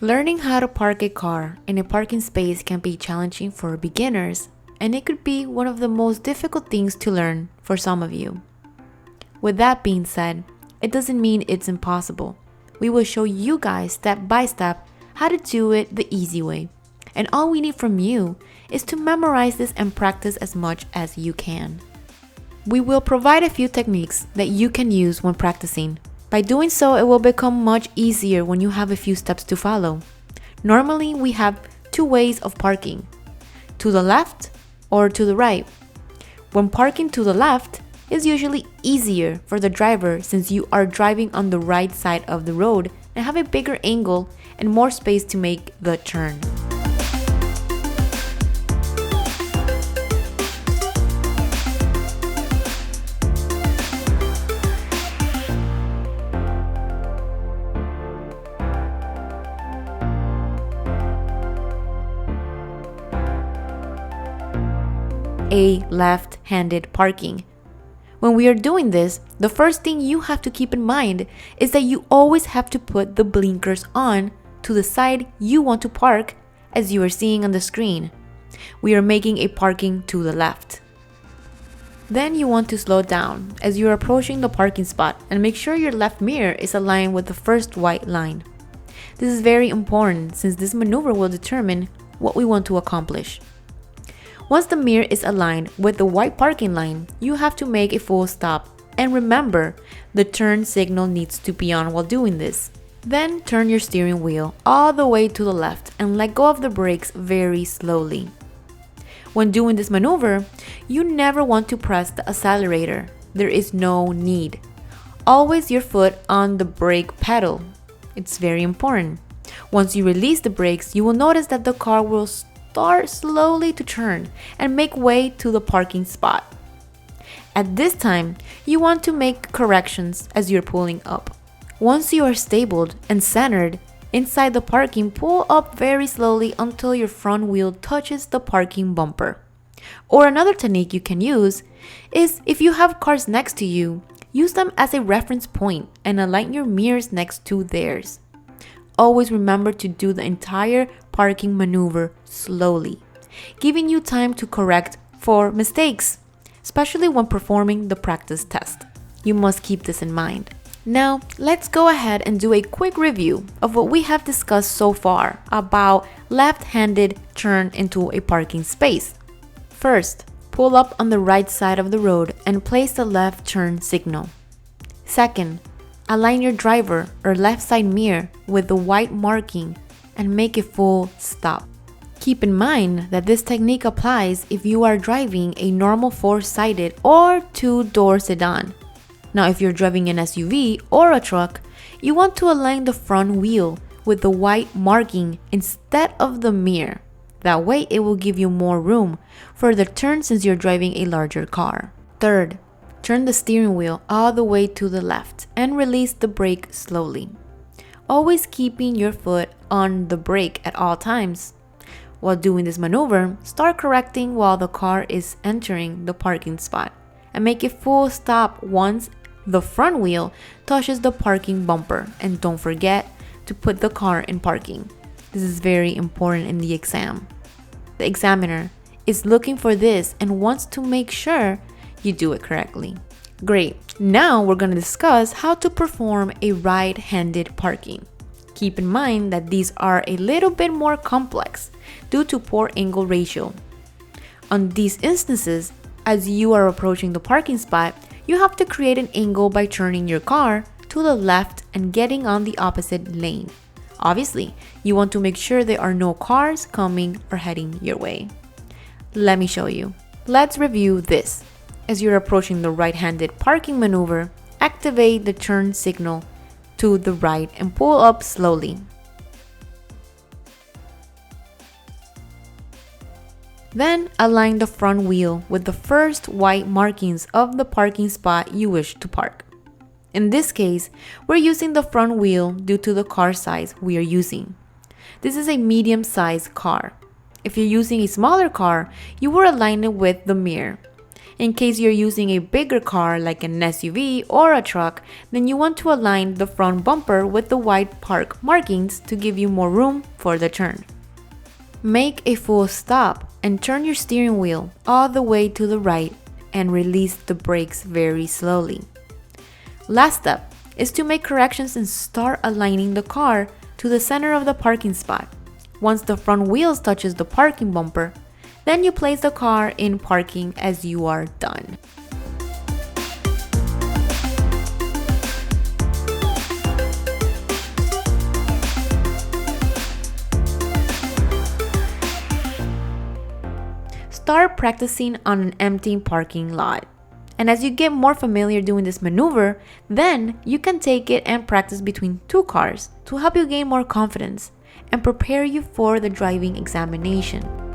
Learning how to park a car in a parking space can be challenging for beginners, and it could be one of the most difficult things to learn for some of you. With that being said, it doesn't mean it's impossible. We will show you guys step by step how to do it the easy way. And all we need from you is to memorize this and practice as much as you can. We will provide a few techniques that you can use when practicing. By doing so, it will become much easier when you have a few steps to follow. Normally, we have two ways of parking, to the left or to the right. When parking to the left is usually easier for the driver since you are driving on the right side of the road and have a bigger angle and more space to make the turn. A left-handed parking. When we are doing this, the first thing you have to keep in mind is that you always have to put the blinkers on to the side you want to park, as you are seeing on the screen. We are making a parking to the left. Then you want to slow down as you are approaching the parking spot and make sure your left mirror is aligned with the first white line. This is very important since this maneuver will determine what we want to accomplish. Once the mirror is aligned with the white parking line, you have to make a full stop. And remember, the turn signal needs to be on while doing this. Then turn your steering wheel all the way to the left and let go of the brakes very slowly. When doing this maneuver, you never want to press the accelerator. There is no need. Always your foot on the brake pedal. It's very important. Once you release the brakes, you will notice that the car will start slowly to turn and make way to the parking spot. At this time, you want to make corrections as you're pulling up. Once you are stabled and centered inside the parking, pull up very slowly until your front wheel touches the parking bumper. Or another technique you can use is if you have cars next to you, use them as a reference point and align your mirrors next to theirs. Always remember to do the entire parking maneuver slowly, giving you time to correct for mistakes, especially when performing the practice test. You must keep this in mind. Now, let's go ahead and do a quick review of what we have discussed so far about left-handed turn into a parking space. First, pull up on the right side of the road and place the left turn signal. Second, align your driver or left side mirror with the white marking and make a full stop. Keep in mind that this technique applies if you are driving a normal 4-sided or 2-door sedan. Now, if you're driving an SUV or a truck, you want to align the front wheel with the white marking instead of the mirror. That way, it will give you more room for the turn since you're driving a larger car. Third, turn the steering wheel all the way to the left and release the brake slowly, always keeping your foot on the brake at all times. While doing this maneuver, start correcting while the car is entering the parking spot and make a full stop once the front wheel touches the parking bumper, and don't forget to put the car in parking. This is very important in the exam. The examiner is looking for this and wants to make sure you do it correctly. Great. Now we're going to discuss how to perform a right-handed parking. Keep in mind that these are a little bit more complex due to poor angle ratio. On these instances, as you are approaching the parking spot, you have to create an angle by turning your car to the left and getting on the opposite lane. Obviously, you want to make sure there are no cars coming or heading your way. Let me show you. Let's review this. As you're approaching the right-handed parking maneuver, activate the turn signal to the right and pull up slowly. Then align the front wheel with the first white markings of the parking spot you wish to park. In this case, we're using the front wheel due to the car size we are using. This is a medium-sized car. If you're using a smaller car, you will align it with the mirror. In case you're using a bigger car like an SUV or a truck, then you want to align the front bumper with the white park markings to give you more room for the turn. Make a full stop and turn your steering wheel all the way to the right and release the brakes very slowly. Last step is to make corrections and start aligning the car to the center of the parking spot. Once the front wheels touches the parking bumper, then you place the car in parking as you are done. Start practicing on an empty parking lot. And as you get more familiar doing this maneuver, then you can take it and practice between two cars to help you gain more confidence and prepare you for the driving examination.